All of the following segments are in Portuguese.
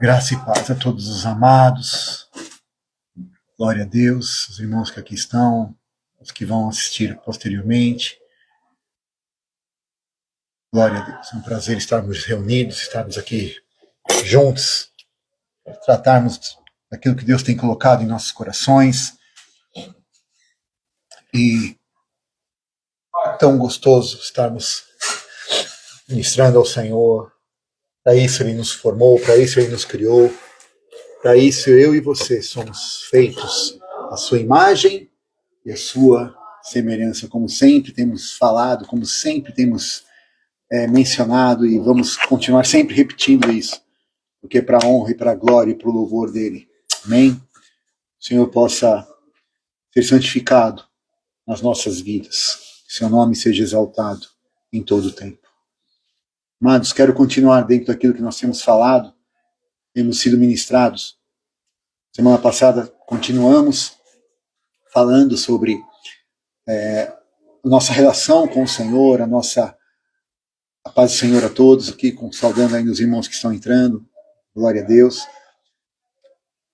Graça e paz a todos os amados. Glória a Deus, os irmãos que aqui estão, os que vão assistir posteriormente. Glória a Deus. É um prazer estarmos reunidos, estarmos aqui juntos, tratarmos daquilo que Deus tem colocado em nossos corações. E é tão gostoso estarmos ministrando ao Senhor. Para isso Ele nos formou, para isso Ele nos criou. Para isso eu e você somos feitos à sua imagem e à sua semelhança, como sempre temos falado, como sempre temos mencionado, e vamos continuar sempre repetindo isso, porque é para a honra e para a glória e para o louvor dele. Amém? O Senhor possa ser santificado nas nossas vidas, que seu nome seja exaltado em todo o tempo. Amados, quero continuar dentro daquilo que nós temos falado, temos sido ministrados. Semana passada continuamos falando sobre a nossa relação com o Senhor, a paz do Senhor a todos aqui, saudando ainda os irmãos que estão entrando, glória a Deus.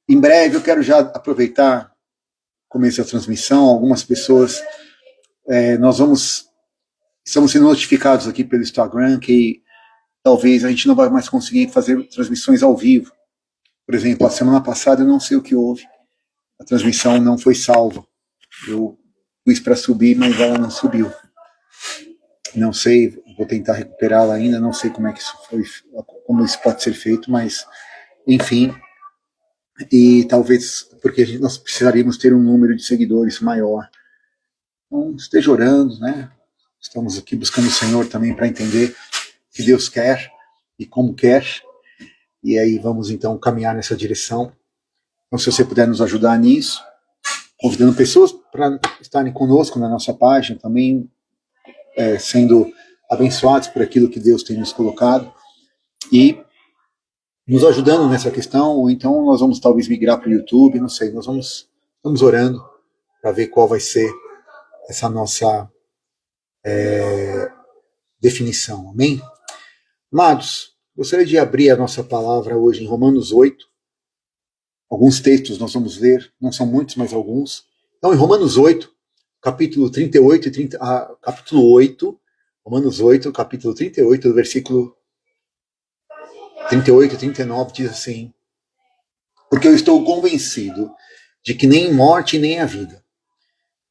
Em breve eu quero já aproveitar, começo da transmissão, algumas pessoas, estamos sendo notificados aqui pelo Instagram que talvez a gente não vai mais conseguir fazer transmissões ao vivo. Por exemplo, a semana passada eu não sei o que houve, a transmissão não foi salva. Eu pus para subir, mas ela não subiu. Não sei, vou tentar recuperá-la ainda, não sei como é que isso foi, como isso pode ser feito, mas enfim. E talvez porque nós precisaríamos ter um número de seguidores maior. Então, esteja orando, né? Estamos aqui buscando o Senhor também para entender o que Deus quer e como quer. E aí vamos então caminhar nessa direção. Então, se você puder nos ajudar nisso, convidando pessoas para estarem conosco na nossa página também, sendo abençoados por aquilo que Deus tem nos colocado e nos ajudando nessa questão, ou então nós vamos talvez migrar para o YouTube, não sei, nós estamos orando para ver qual vai ser essa nossa definição, amém? Amados, gostaria de abrir a nossa palavra hoje em Romanos 8, alguns textos nós vamos ler, não são muitos, mas alguns. Então em Romanos 8, capítulo 38 e 30, capítulo 8, Romanos 8, capítulo 38, do versículo 38 e 39, diz assim: porque eu estou convencido de que nem morte nem a vida,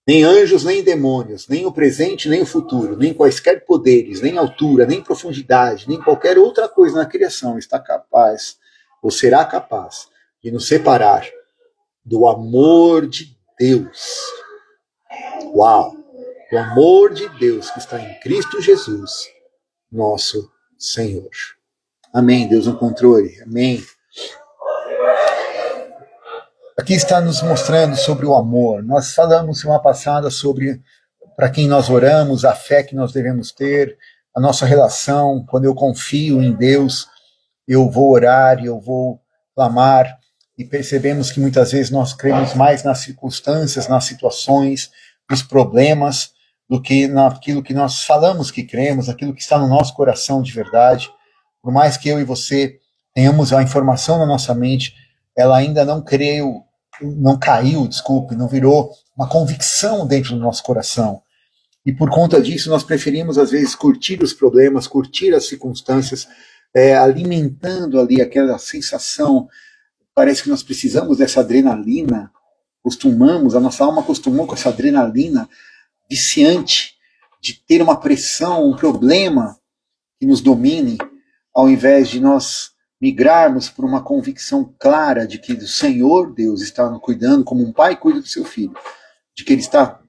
nem anjos nem demônios, nem o presente nem o futuro, nem quaisquer poderes, nem altura, nem profundidade, nem qualquer outra coisa na criação está capaz, ou será capaz, de nos separar do amor de Deus. Uau! Do amor de Deus que está em Cristo Jesus, nosso Senhor. Amém, Deus no controle, amém. Aqui está nos mostrando sobre o amor. Nós falamos semana passada sobre para quem nós oramos, a fé que nós devemos ter, a nossa relação. Quando eu confio em Deus, eu vou orar, eu vou clamar, e percebemos que muitas vezes nós cremos mais nas circunstâncias, nas situações, nos problemas, do que naquilo que nós falamos que cremos, aquilo que está no nosso coração de verdade. Por mais que eu e você tenhamos a informação na nossa mente, ela ainda não caiu, não virou uma convicção dentro do nosso coração. E por conta disso, nós preferimos, às vezes, curtir os problemas, curtir as circunstâncias, alimentando ali aquela sensação. Parece que nós precisamos dessa adrenalina, a nossa alma acostumou com essa adrenalina viciante, de ter uma pressão, um problema que nos domine, ao invés de nós migrarmos por uma convicção clara de que o Senhor Deus está cuidando, como um pai cuida do seu filho, de que Ele está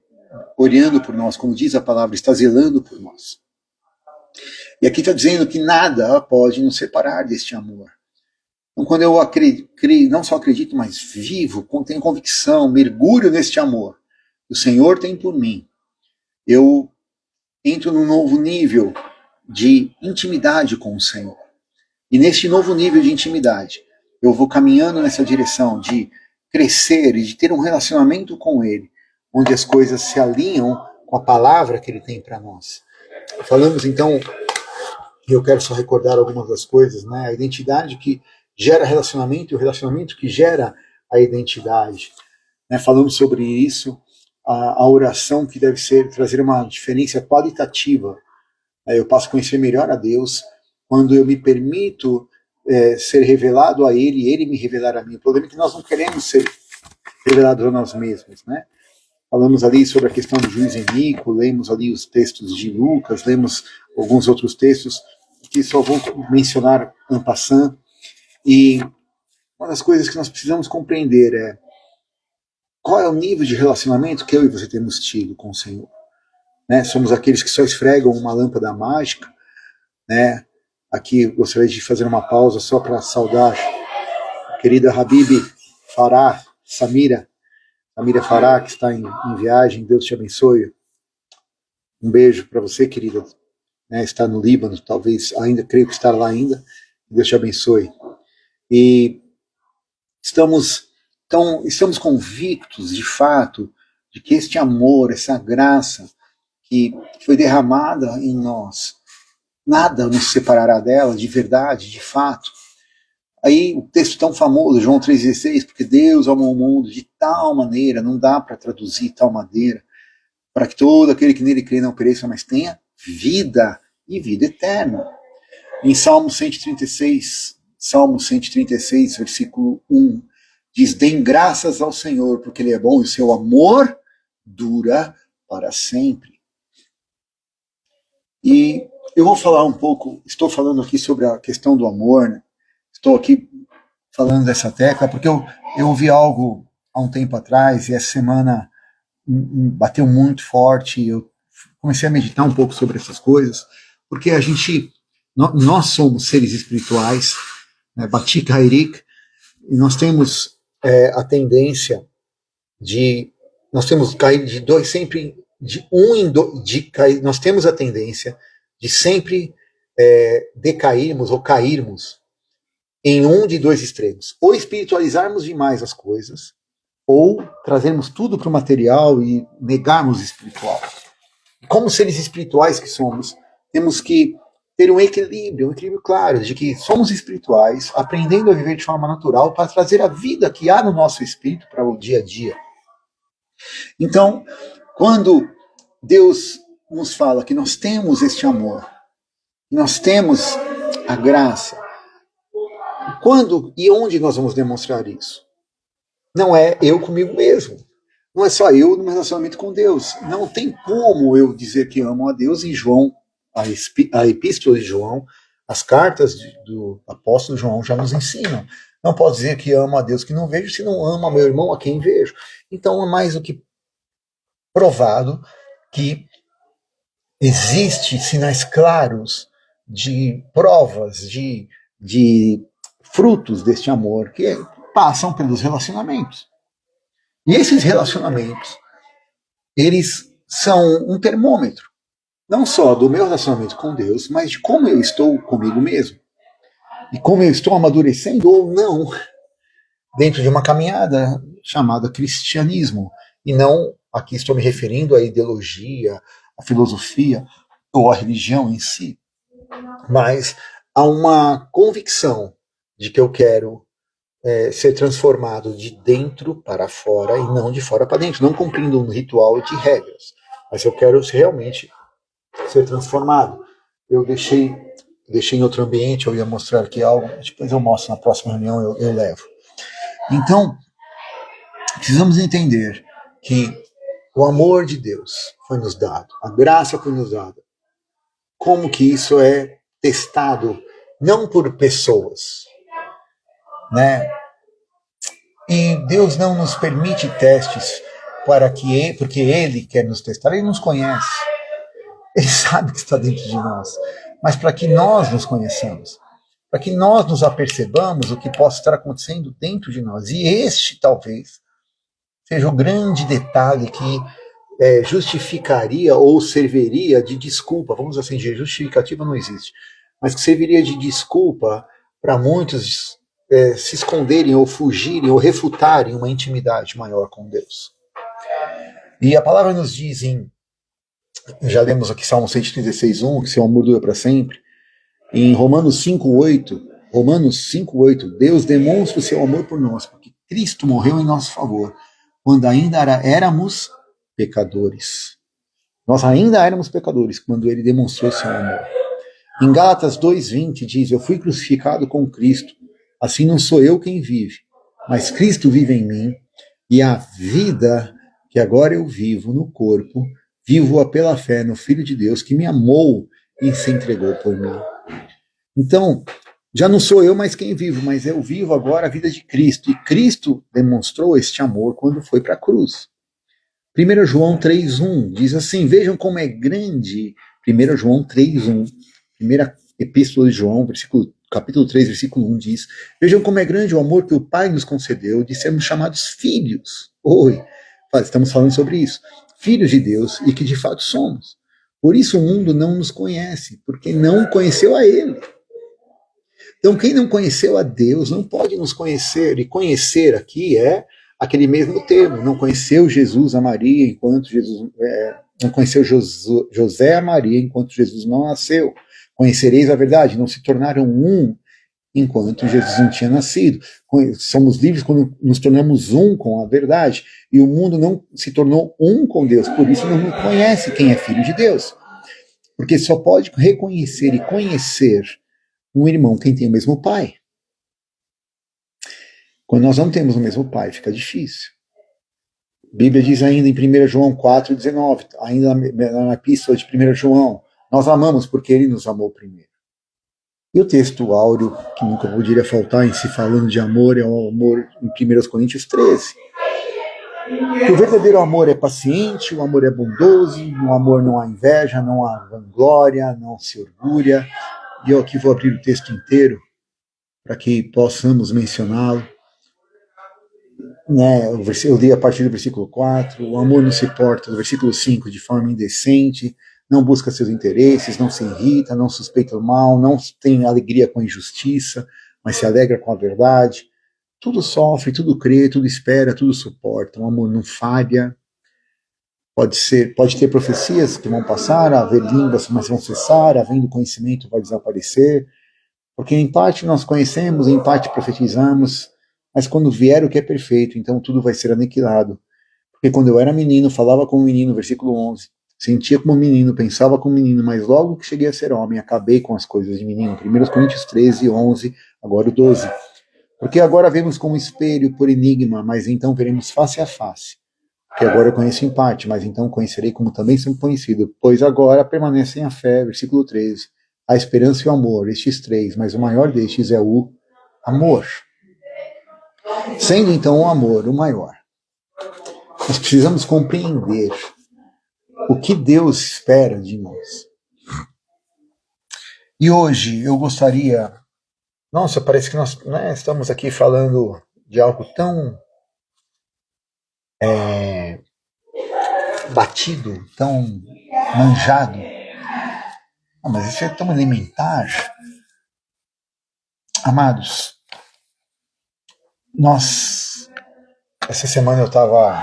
orando por nós, como diz a palavra, está zelando por nós. E aqui está dizendo que nada pode nos separar deste amor. Então, quando eu não só acredito, mas vivo, tenho convicção, mergulho neste amor que o Senhor tem por mim, eu entro num novo nível de intimidade com o Senhor. E neste novo nível de intimidade, eu vou caminhando nessa direção de crescer e de ter um relacionamento com Ele, onde as coisas se alinham com a palavra que Ele tem para nós. Falamos então, e eu quero só recordar algumas das coisas, né? A identidade que gera relacionamento, e o relacionamento que gera a identidade. Né? Falamos sobre isso, a oração que deve trazer uma diferença qualitativa. Eu passo a conhecer melhor a Deus quando eu me permito ser revelado a Ele e Ele me revelar a mim. O problema é que nós não queremos ser revelados a nós mesmos, né? Falamos ali sobre a questão do juiz Enico, lemos ali os textos de Lucas, lemos alguns outros textos que só vou mencionar en passant. E uma das coisas que nós precisamos compreender é qual é o nível de relacionamento que eu e você temos tido com o Senhor. Né? Somos aqueles que só esfregam uma lâmpada mágica. Né? Aqui gostaria de fazer uma pausa só para saudar a querida Habib Farah, Samira Farah, que está em viagem. Deus te abençoe. Um beijo para você, querida. Né? Está no Líbano, talvez ainda, creio que está lá ainda. Deus te abençoe. E estamos convictos, de fato, de que este amor, essa graça que foi derramada em nós, nada nos separará dela, de verdade, de fato. Aí o texto tão famoso, João 3,16, porque Deus amou o mundo de tal maneira, não dá para traduzir tal maneira, para que todo aquele que nele crê não pereça, mas tenha vida e vida eterna. Em Salmo 136, versículo 1, diz: deem graças ao Senhor, porque Ele é bom e o seu amor dura para sempre. E eu vou falar um pouco, estou falando aqui sobre a questão do amor, né? Estou aqui falando dessa tecla porque eu ouvi algo há um tempo atrás e essa semana bateu muito forte. Eu comecei a meditar um pouco sobre essas coisas, porque nós somos seres espirituais, né, Batik Hairik, e nós temos a tendência nós temos cair de dois, sempre de um em dois, nós temos a tendência de sempre decairmos ou cairmos em um de dois extremos, ou espiritualizarmos demais as coisas, ou trazermos tudo para o material e negarmos o espiritual. Como seres espirituais que somos, temos que ter um equilíbrio claro, de que somos espirituais, aprendendo a viver de forma natural para trazer a vida que há no nosso espírito para o dia a dia. Então, quando Deus nos fala que nós temos este amor, nós temos a graça, quando e onde nós vamos demonstrar isso? Não é eu comigo mesmo. Não é só eu no meu relacionamento com Deus. Não tem como eu dizer que amo a Deus em João, a epístola de João, as cartas do apóstolo João já nos ensinam. Não posso dizer que amo a Deus que não vejo se não amo a meu irmão a quem vejo. Então é mais do que provado que existe sinais claros de provas, de frutos deste amor que passam pelos relacionamentos. E esses relacionamentos, eles são um termômetro, não só do meu relacionamento com Deus, mas de como eu estou comigo mesmo. E como eu estou amadurecendo ou não dentro de uma caminhada chamada cristianismo. E não, aqui estou me referindo à ideologia, à filosofia ou à religião em si, mas há uma convicção de que eu quero ser transformado de dentro para fora e não de fora para dentro, não cumprindo um ritual de regras, mas eu quero realmente ser transformado. Eu deixei em outro ambiente, eu ia mostrar aqui algo, depois eu mostro na próxima reunião, eu levo. Então, precisamos entender que o amor de Deus foi nos dado, a graça foi nos dada. Como que isso é testado não por pessoas, né? E Deus não nos permite testes porque Ele quer nos testar. Ele nos conhece. Ele sabe que está dentro de nós. Mas para que nós nos conheçamos, para que nós nos apercebamos o que possa estar acontecendo dentro de nós. E este, talvez, seja o grande detalhe que justificaria ou serviria de desculpa. Vamos assim dizer, justificativa não existe. Mas que serviria de desculpa para muitos se esconderem ou fugirem ou refutarem uma intimidade maior com Deus. E a palavra nos diz já lemos aqui Salmo 136:1, que seu amor dura para sempre. Em Romanos 5:8, Romanos 5:8, Deus demonstra o seu amor por nós, porque Cristo morreu em nosso favor, quando ainda éramos pecadores. Nós ainda éramos pecadores, quando ele demonstrou seu amor. Em Gálatas 2:20 diz, eu fui crucificado com Cristo, assim não sou eu quem vive, mas Cristo vive em mim, e a vida que agora eu vivo no corpo, vivo-a pela fé no Filho de Deus, que me amou e se entregou por mim. Então, já não sou eu mais quem vivo, mas eu vivo agora a vida de Cristo. E Cristo demonstrou este amor quando foi para a cruz. 1 João 3:1 diz assim, vejam como é grande, 1 João 3:1, primeira epístola de João, capítulo 3, versículo 1 diz, vejam como é grande o amor que o Pai nos concedeu de sermos chamados filhos. Oi, estamos falando sobre isso. Filhos de Deus e que de fato somos. Por isso o mundo não nos conhece, porque não conheceu a Ele. Então quem não conheceu a Deus não pode nos conhecer, e conhecer aqui é aquele mesmo termo, não conheceu Jesus a Maria enquanto Jesus não conheceu José a Maria enquanto Jesus não nasceu. Conhecereis a verdade, não se tornaram um enquanto Jesus não tinha nascido. Somos livres quando nos tornamos um com a verdade, e o mundo não se tornou um com Deus, por isso não conhece quem é filho de Deus. Porque só pode reconhecer e conhecer um irmão quem tem o mesmo pai. Quando nós não temos o mesmo pai, fica difícil. A Bíblia diz ainda em 1 João 4,19, ainda na epístola de 1 João, nós amamos porque ele nos amou primeiro. E o texto áureo, que nunca poderia faltar em se falando de amor, é o amor em 1 Coríntios 13. Que o verdadeiro amor é paciente, o amor é bondoso, no amor não há inveja, não há vanglória, não se orgulha. E eu aqui vou abrir o texto inteiro para que possamos mencioná-lo. Eu li a partir do versículo 4, o amor não se porta, do versículo 5, de forma indecente, não busca seus interesses, não se irrita, não suspeita o mal, não tem alegria com a injustiça, mas se alegra com a verdade. Tudo sofre, tudo crê, tudo espera, tudo suporta. O amor não falha. Pode ter profecias que vão passar, haver línguas, mas vão cessar, havendo conhecimento vai desaparecer, porque em parte nós conhecemos, em parte profetizamos, mas quando vier o que é perfeito, então tudo vai ser aniquilado. Porque quando eu era menino, falava como menino, versículo 11, sentia como menino, pensava como menino, mas logo que cheguei a ser homem, acabei com as coisas de menino. 1 Coríntios 13, 11, agora o 12. Porque agora vemos como espelho por enigma, mas então veremos face a face. Porque agora eu conheço em parte, mas então conhecerei como também sou conhecido. Pois agora permanecem a fé, versículo 13, a esperança e o amor, estes três, mas o maior destes é o amor. Sendo então o amor o maior, nós precisamos compreender o que Deus espera de nós. E hoje eu gostaria... Nossa, parece que nós estamos aqui falando de algo tão batido, tão manjado. Mas isso é tão elementar. Amados, essa semana eu estava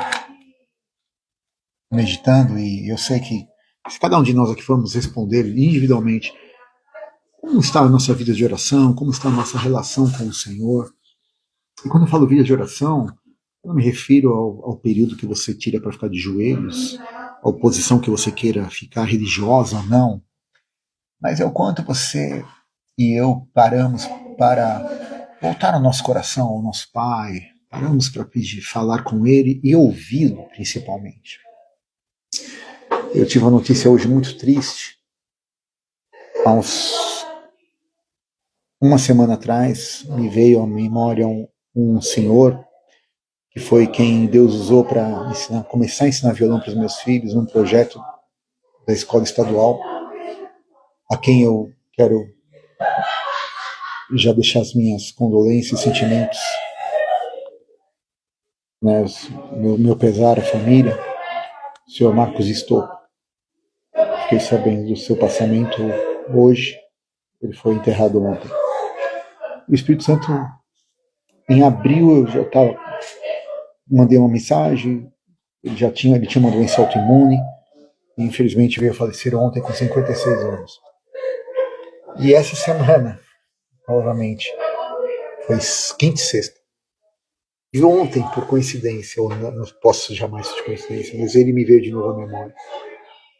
meditando e eu sei que se cada um de nós aqui formos responder individualmente como está a nossa vida de oração, como está a nossa relação com o Senhor. E quando eu falo vida de oração, eu não me refiro ao período que você tira para ficar de joelhos, à posição que você queira ficar religiosa ou não, mas é o quanto você e eu paramos para voltar ao nosso coração, ao nosso Pai, paramos para pedir, falar com Ele e ouvi-lo, principalmente. Eu tive uma notícia hoje muito triste. Há uma semana atrás, me veio à memória um senhor que foi quem Deus usou para começar a ensinar violão para os meus filhos, num projeto da escola estadual, a quem eu quero já deixar as minhas condolências e sentimentos, meu pesar à família, o senhor Marcos Estouco. Fiquei sabendo do seu passamento hoje, ele foi enterrado ontem. O Espírito Santo, em abril, eu já mandei uma mensagem, ele tinha uma doença autoimune, e infelizmente veio a falecer ontem com 56 anos. E essa semana, provavelmente foi quinta e sexta. E ontem, por coincidência, ou não posso jamais de coincidência, mas ele me veio de novo à memória.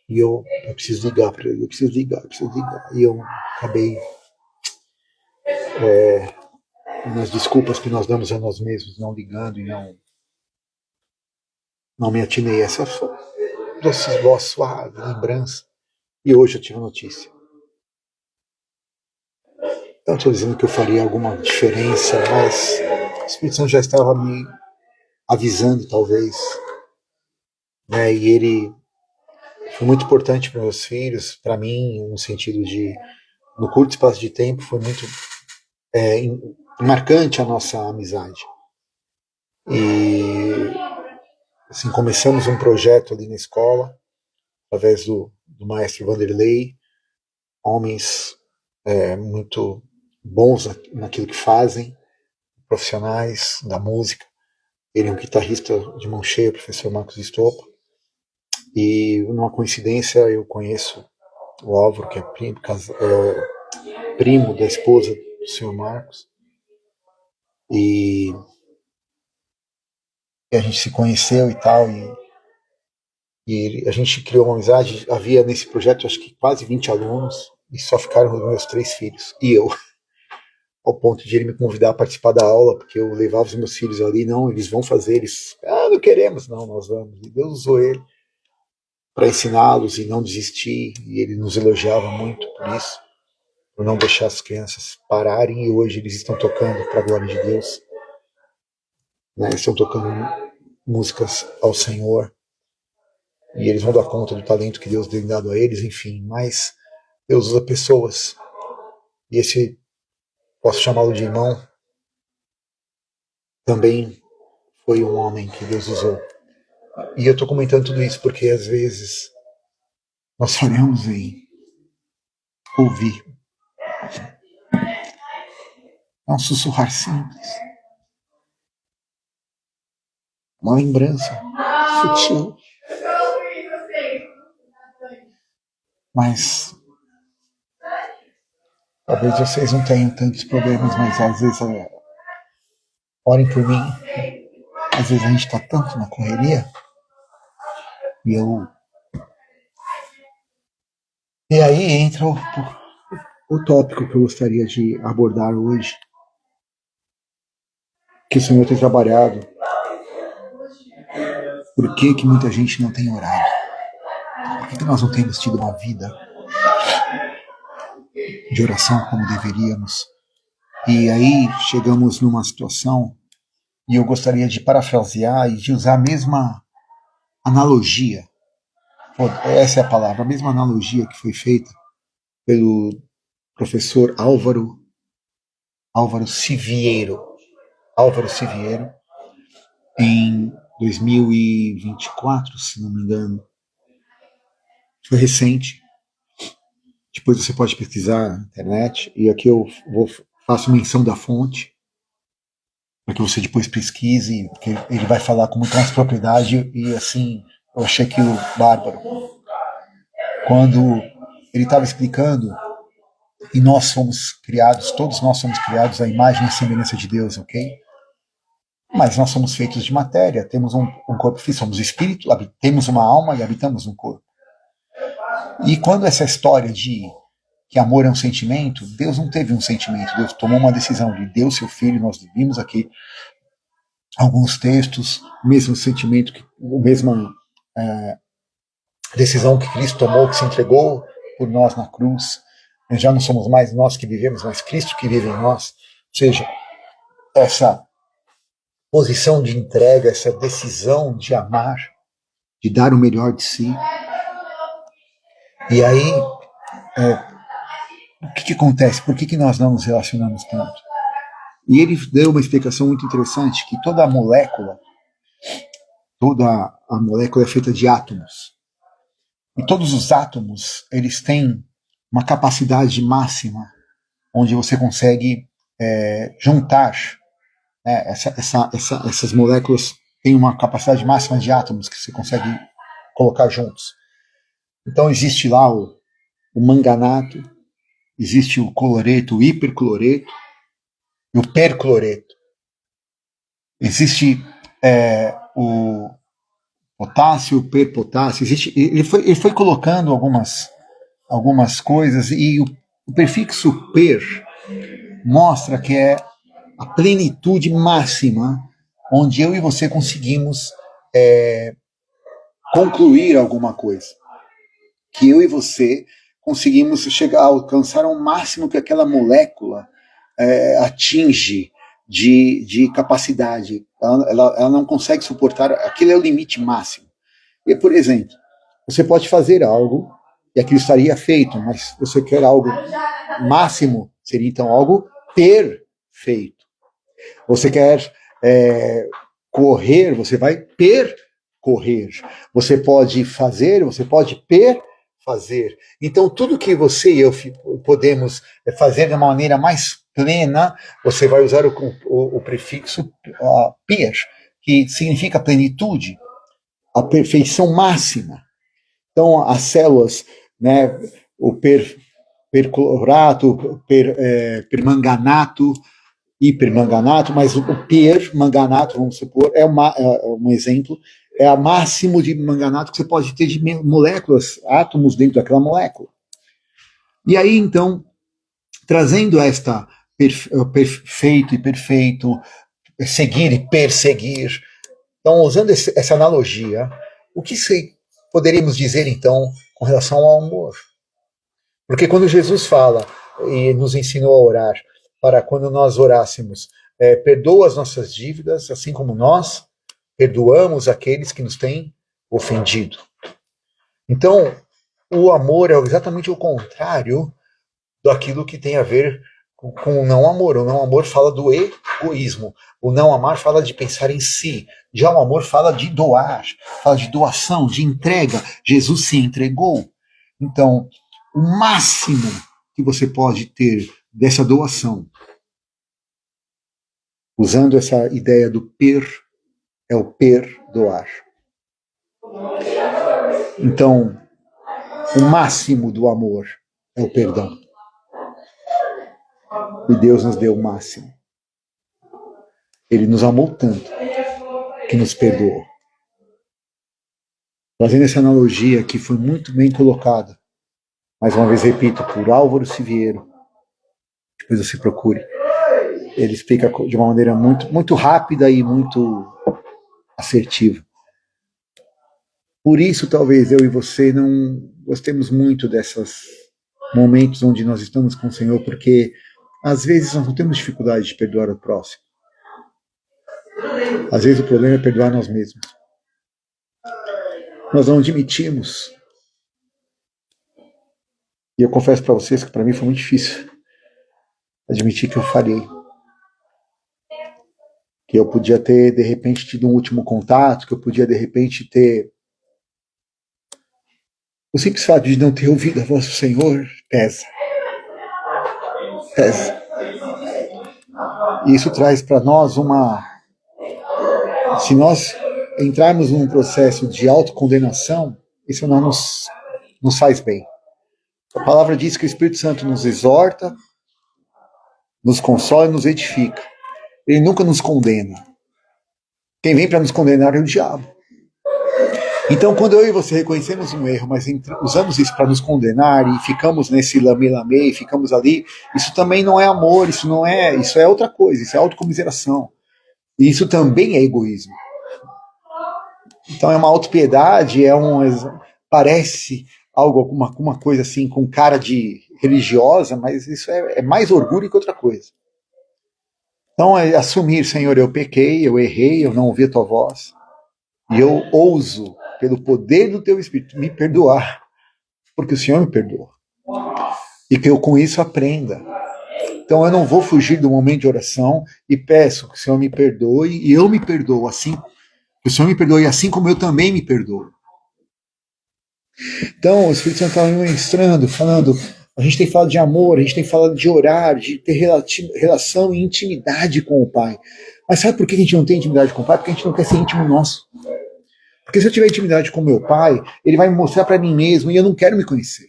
E eu preciso ligar para ele, eu preciso ligar. E eu acabei nas desculpas que nós damos a nós mesmos, não ligando e não me atinei a essa doce voz suave, lembrança. E hoje eu tive notícia. Não estou dizendo que eu faria alguma diferença, mas a Espírito Santo já estava me avisando, talvez. Né? E ele foi muito importante para meus filhos, para mim, no sentido de, no curto espaço de tempo, foi muito marcante a nossa amizade. E assim, começamos um projeto ali na escola, através do maestro Vanderlei, homens muito bons naquilo que fazem, profissionais da música. Ele é um guitarrista de mão cheia, o professor Marcos Estopa. E, numa coincidência, eu conheço o Álvaro, que é primo da esposa do senhor Marcos. E a gente se conheceu e tal, e a gente criou uma amizade. Havia nesse projeto, acho que quase 20 alunos, e só ficaram os meus 3 filhos, e eu. Ao ponto de ele me convidar a participar da aula, porque eu levava os meus filhos ali, não, eles vão fazer, não queremos, não, nós vamos. E Deus usou ele para ensiná-los e não desistir, e ele nos elogiava muito por isso, por não deixar as crianças pararem, e hoje eles estão tocando para a glória de Deus, né? Estão tocando músicas ao Senhor, e eles vão dar conta do talento que Deus deu dado a eles, enfim, mas Deus usa pessoas, e esse, posso chamá-lo de irmão, também foi um homem que Deus usou. E eu estou comentando tudo isso porque às vezes nós falhamos em ouvir. É um sussurrar simples, uma lembrança sutil, mas talvez vocês não tenham tantos problemas, mas às vezes orem por mim. Às vezes a gente está tanto na correria e aí entra o tópico que eu gostaria de abordar hoje, que o Senhor tem trabalhado. Por que muita gente não tem orado? Por que nós não temos tido uma vida de oração como deveríamos? E aí chegamos numa situação, e eu gostaria de parafrasear e de usar a mesma analogia. Essa é a palavra, a mesma analogia que foi feita pelo professor Álvaro Siviero, em 2024, se não me engano. Foi recente. Depois você pode pesquisar na internet, e aqui eu faço menção da fonte, para que você depois pesquise, porque ele vai falar com muito mais propriedade, e assim, eu achei aquilo bárbaro. Quando ele estava explicando, e nós somos criados, todos nós somos criados à imagem e semelhança de Deus, ok? Mas nós somos feitos de matéria, temos um corpo físico, somos espírito, temos uma alma e habitamos um corpo. E quando essa história de que amor é um sentimento, Deus não teve um sentimento, Deus tomou uma decisão, Ele deu seu filho, nós vimos aqui alguns textos, o mesmo sentimento, a mesma decisão que Cristo tomou, que se entregou por nós na cruz. Já não somos mais nós que vivemos, mas Cristo que vive em nós. Ou seja, essa posição de entrega, essa decisão de amar, de dar o melhor de si. E aí, o que acontece? Por que nós não nos relacionamos tanto? E ele deu uma explicação muito interessante, que toda a molécula é feita de átomos. E todos os átomos, eles têm uma capacidade máxima, onde você consegue juntar, né, essas moléculas têm uma capacidade máxima de átomos que você consegue colocar juntos. Então existe lá o manganato, existe o cloreto, o hipercloreto e o percloreto. Existe o potássio, o perpotássio. Ele foi colocando algumas coisas, e o prefixo per mostra que é a plenitude máxima, onde eu e você conseguimos concluir alguma coisa. Que eu e você conseguimos chegar a alcançar o máximo que aquela molécula atinge de capacidade. Ela não consegue suportar, aquele é o limite máximo. E, por exemplo, você pode fazer algo e aquilo estaria feito, mas você quer algo máximo, seria então algo perfeito. Você quer correr, você vai percorrer. Você pode fazer, você pode fazer. Então, tudo que você e eu podemos fazer de uma maneira mais plena, você vai usar o prefixo per, que significa plenitude, a perfeição máxima. Então, as células, né, o perclorato, permanganato, hipermanganato, mas o permanganato, vamos supor, é um exemplo, é o máximo de manganato que você pode ter de moléculas, átomos dentro daquela molécula. E aí, então, trazendo esta perfeito e perfeito, seguir e perseguir, então, usando essa analogia, o que poderíamos dizer, então, com relação ao amor? Porque quando Jesus fala e nos ensinou a orar, para quando nós orássemos, perdoa as nossas dívidas, assim como nós perdoamos aqueles que nos têm ofendido. Então, o amor é exatamente o contrário daquilo que tem a ver com o não amor. O não amor fala do egoísmo. O não amar fala de pensar em si. Já o amor fala de doar, fala de doação, de entrega. Jesus se entregou. Então, o máximo que você pode ter dessa doação, usando essa ideia do é o perdoar. Então, o máximo do amor é o perdão. E Deus nos deu o máximo. Ele nos amou tanto que nos perdoou. Fazendo essa analogia que foi muito bem colocada, mais uma vez repito, por Álvaro Siviero, depois você procure. Ele explica de uma maneira muito, muito rápida e muito assertiva. Por isso, talvez eu e você não gostemos muito desses momentos onde nós estamos com o Senhor, porque às vezes nós não temos dificuldade de perdoar o próximo. Às vezes o problema é perdoar nós mesmos. Nós não admitimos. E eu confesso para vocês que para mim foi muito difícil admitir que eu falhei. Que eu podia ter, de repente, tido um último contato, que eu podia, de repente, ter... O simples fato de não ter ouvido a voz do Senhor pesa. Pesa. E isso traz para nós uma... Se nós entrarmos num processo de autocondenação, isso não nos faz bem. A palavra diz que o Espírito Santo nos exorta, nos consola e nos edifica. Ele nunca nos condena. Quem vem para nos condenar é o diabo. Então, quando eu e você reconhecemos um erro, mas usamos isso para nos condenar e ficamos nesse lame-lame e ficamos ali, isso também não é amor, isso é outra coisa, isso é autocomiseração. E isso também é egoísmo. Então é uma autopiedade, parece alguma coisa assim com cara de religiosa, mas isso é mais orgulho que outra coisa. Então é assumir, Senhor, eu pequei, eu errei, eu não ouvi a tua voz, e eu ouso, pelo poder do teu Espírito, me perdoar, porque o Senhor me perdoa. E que eu com isso aprenda. Então eu não vou fugir do momento de oração e peço que o Senhor me perdoe, e eu me perdoo assim, que o Senhor me perdoe assim como eu também me perdoo. Então o Espírito Santo está me ministrando, falando, a gente tem falado de amor, a gente tem falado de orar, de ter relação e intimidade com o Pai. Mas sabe por que a gente não tem intimidade com o Pai? Porque a gente não quer ser íntimo nosso. Porque se eu tiver intimidade com o meu Pai, Ele vai me mostrar para mim mesmo e eu não quero me conhecer.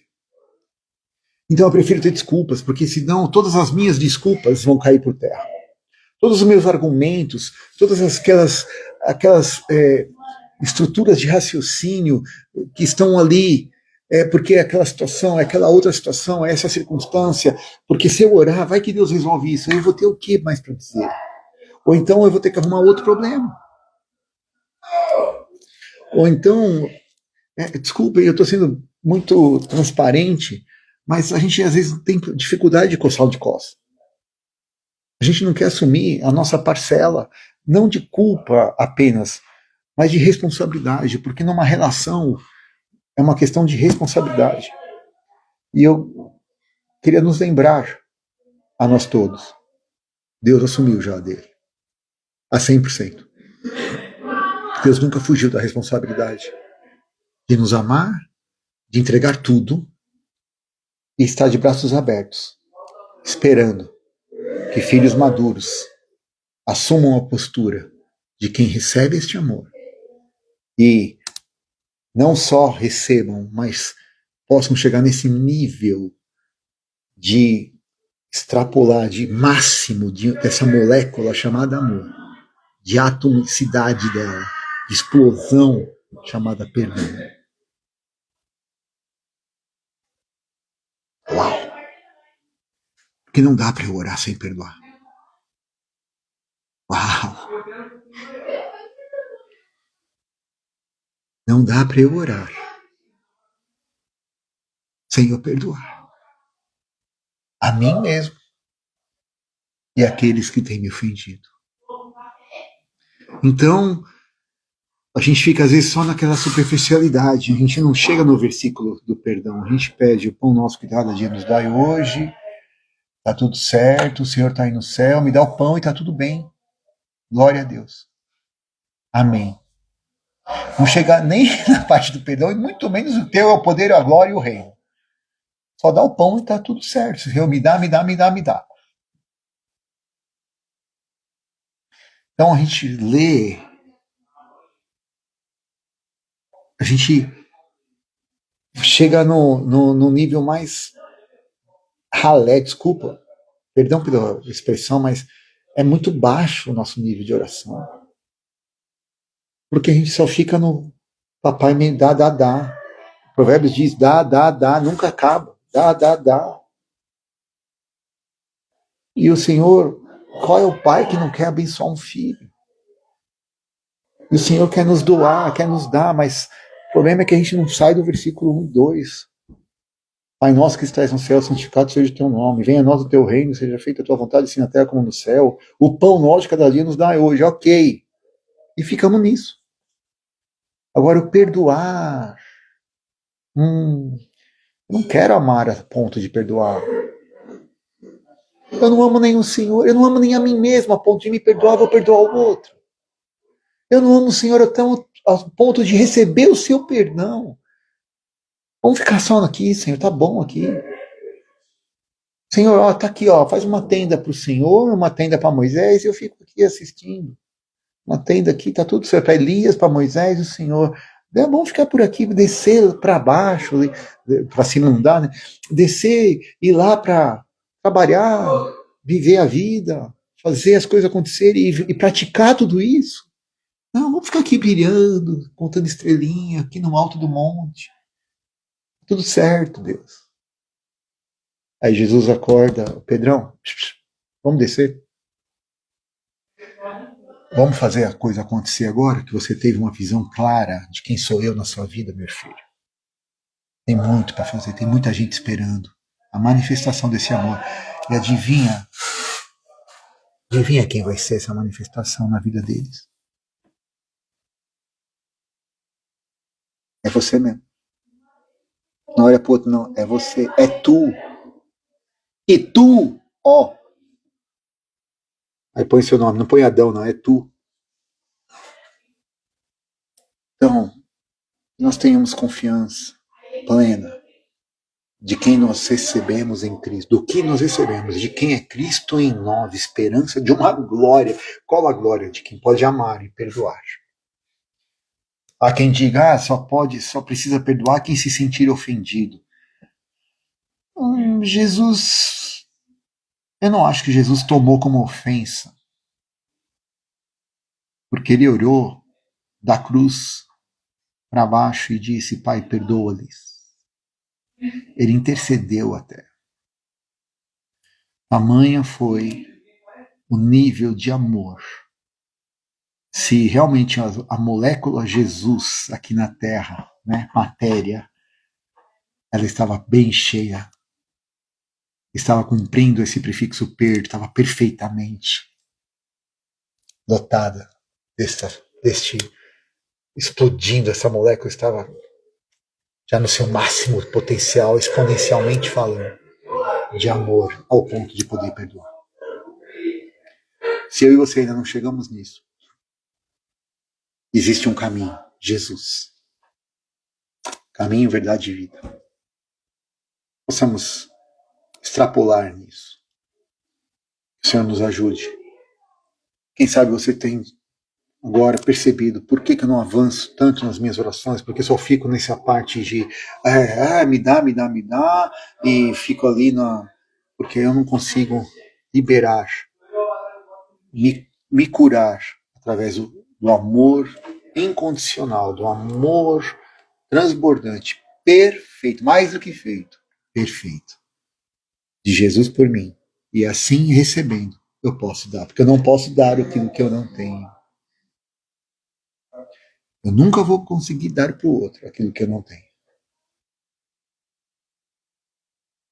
Então eu prefiro ter desculpas, porque senão todas as minhas desculpas vão cair por terra. Todos os meus argumentos, todas aquelas estruturas de raciocínio que estão ali, porque aquela situação, aquela outra situação, essa circunstância, porque se eu orar, vai que Deus resolve isso, eu vou ter o que mais para dizer? Ou então eu vou ter que arrumar outro problema. Ou então, desculpem, eu estou sendo muito transparente, mas a gente às vezes tem dificuldade de coçar o de costas. A gente não quer assumir a nossa parcela, não de culpa apenas, mas de responsabilidade, porque numa relação é uma questão de responsabilidade. E eu queria nos lembrar, a nós todos, Deus assumiu já a dele, a 100%. Deus nunca fugiu da responsabilidade de nos amar, de entregar tudo e estar de braços abertos, esperando que filhos maduros assumam a postura de quem recebe este amor e não só recebam, mas possam chegar nesse nível de extrapolar, de máximo dessa molécula chamada amor, de atomicidade dela, de explosão chamada perdão. Uau! Porque não dá para eu orar sem perdoar. Uau! Não dá para eu orar sem eu perdoar a mim mesmo e aqueles que têm me ofendido. Então, a gente fica às vezes só naquela superficialidade, a gente não chega no versículo do perdão, a gente pede o pão nosso que cada dia nos dai hoje, tá tudo certo, o Senhor está aí no céu, me dá o pão e tá tudo bem. Glória a Deus. Amém. Não chegar nem na parte do perdão, e muito menos o teu é o poder, a glória e o reino. Só dá o pão e tá tudo certo. Senhor, me dá, me dá, me dá, me dá. Então a gente lê, a gente chega no nível mais ralé, desculpa, perdão pela expressão, mas é muito baixo o nosso nível de oração. Porque a gente só fica no papai me dá, dá, dá. O Provérbios diz dá, dá, dá, nunca acaba. Dá, dá, dá. E o Senhor, qual é o pai que não quer abençoar um filho? E o Senhor quer nos doar, quer nos dar, mas o problema é que a gente não sai do versículo 1 e 2. Pai nosso que estás no céu, santificado seja o teu nome. Venha a nós o teu reino, seja feita a tua vontade, assim na terra como no céu. O pão nosso de cada dia nos dá hoje, ok. E ficamos nisso. Agora, o perdoar. Eu não quero amar a ponto de perdoar. Eu não amo nem o Senhor, eu não amo nem a mim mesmo a ponto de me perdoar, vou perdoar o outro. Eu não amo o Senhor a ponto de receber o seu perdão. Vamos ficar só aqui, Senhor, tá bom aqui. Senhor, ó, tá aqui, ó, faz uma tenda para o Senhor, uma tenda para Moisés, e eu fico aqui assistindo. Uma tenda aqui, tá tudo certo. Para Elias, para Moisés, o Senhor. É bom ficar por aqui, descer para baixo, para se inundar, né? Descer, ir lá para trabalhar, viver a vida, fazer as coisas acontecerem e praticar tudo isso. Não, vamos ficar aqui brilhando, contando estrelinha, aqui no alto do monte. Tudo certo, Deus. Aí Jesus acorda, Pedrão, vamos descer? Vamos fazer a coisa acontecer agora, que você teve uma visão clara de quem sou eu na sua vida, meu filho. Tem muito para fazer, tem muita gente esperando a manifestação desse amor. E adivinha quem vai ser essa manifestação na vida deles? É você mesmo. Não olha pro outro, não. É você. É tu. E tu, ó. Aí põe seu nome. Não põe Adão, não. É tu. Então, nós tenhamos confiança plena de quem nós recebemos em Cristo, do que nós recebemos, de quem é Cristo em nós, esperança de uma glória. Qual a glória? De quem pode amar e perdoar. Há quem diga, só precisa perdoar quem se sentir ofendido. Jesus, eu não acho que Jesus tomou como ofensa, porque ele orou da cruz para baixo e disse: Pai, perdoa-lhes. Ele intercedeu até. Tamanha foi o nível de amor. Se realmente a molécula Jesus aqui na Terra, né, matéria, ela estava bem cheia, estava cumprindo esse prefixo per, estava perfeitamente dotada deste explodindo, essa molécula estava já no seu máximo potencial, exponencialmente falando, de amor, ao ponto de poder perdoar. Se eu e você ainda não chegamos nisso, existe um caminho, Jesus. Caminho, verdade e vida. Possamos extrapolar nisso. Que o Senhor nos ajude. Quem sabe você tem agora percebido por que eu não avanço tanto nas minhas orações, porque só fico nessa parte de me dá, e fico ali porque eu não consigo liberar, me curar através do amor incondicional, do amor transbordante, perfeito, mais do que feito, perfeito, de Jesus por mim. E assim recebendo, eu posso dar, porque eu não posso dar aquilo que eu não tenho. Eu nunca vou conseguir dar para o outro aquilo que eu não tenho.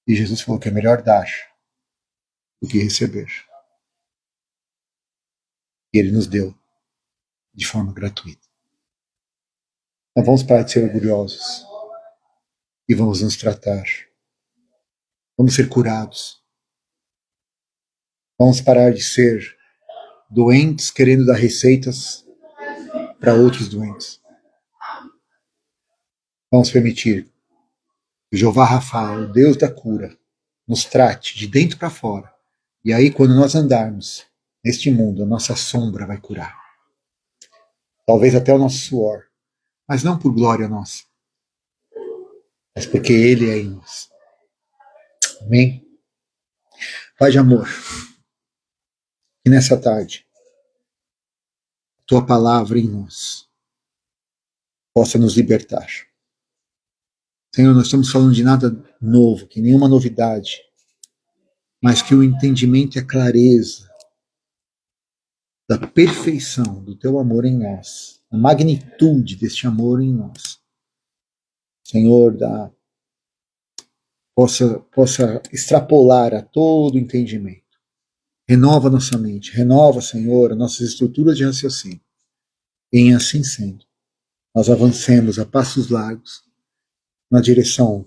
E Jesus falou que é melhor dar do que receber. E Ele nos deu de forma gratuita. Então vamos parar de ser orgulhosos e vamos nos tratar. Vamos ser curados. Vamos parar de ser doentes querendo dar receitas para outros doentes. Vamos permitir que Jeová Rafa, o Deus da cura, nos trate de dentro para fora. E aí, quando nós andarmos neste mundo, a nossa sombra vai curar. Talvez até o nosso suor. Mas não por glória nossa, mas porque Ele é em nós. Amém? Pai de amor, que nessa tarde, Tua palavra em nós possa nos libertar. Senhor, nós estamos falando de nada novo, que nenhuma novidade, mas que o entendimento e a clareza da perfeição do Teu amor em nós, a magnitude deste amor em nós, Senhor, possa extrapolar a todo entendimento. Renova nossa mente, renova, Senhor, nossas estruturas de raciocínio. E em assim sendo, nós avancemos a passos largos na direção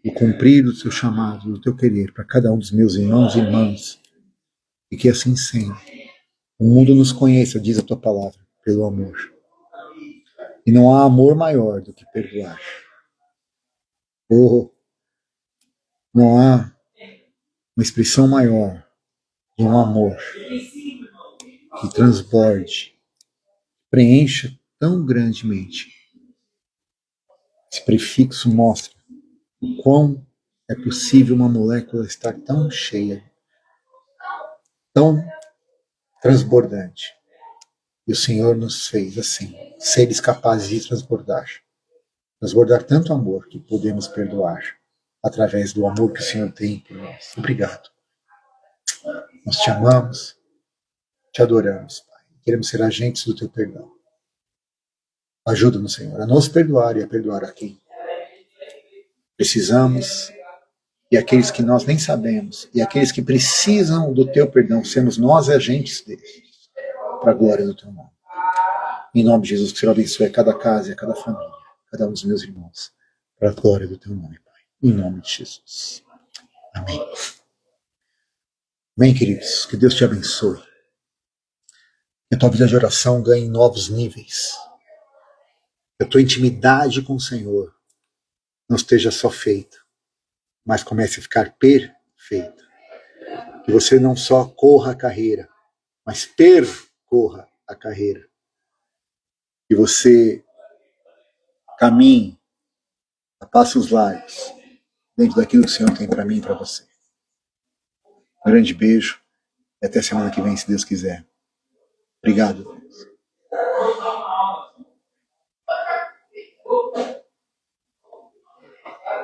do cumprir do Teu chamado, do Teu querer para cada um dos meus irmãos e irmãs. E que assim sendo, o mundo nos conheça, diz a Tua palavra, pelo amor. E não há amor maior do que perdoar. Ou não há uma expressão maior de um amor que transborde, preencha tão grandemente. Esse prefixo mostra o quão é possível uma molécula estar tão cheia, tão transbordante. E o Senhor nos fez assim, seres capazes de transbordar tanto amor que podemos perdoar através do amor que o Senhor tem por nós. Obrigado. Nós te amamos, te adoramos, Pai. Queremos ser agentes do teu perdão. Ajuda-nos, Senhor, a nos perdoar e a perdoar a quem precisamos, e aqueles que nós nem sabemos, e aqueles que precisam do teu perdão, sermos nós agentes deles, para a glória do teu nome. Em nome de Jesus, que o Senhor abençoe a cada casa e a cada família, cada um dos meus irmãos, para a glória do teu nome, Pai. Em nome de Jesus. Amém. Amém, queridos. Que Deus te abençoe. Que a tua vida de oração ganhe novos níveis. Que a tua intimidade com o Senhor não esteja só feita, mas comece a ficar perfeita. Que você não só corra a carreira, mas percorra a carreira. Que você caminhe a passos largos dentro daquilo que o Senhor tem para mim e para você. Um grande beijo e até semana que vem, se Deus quiser. Obrigado.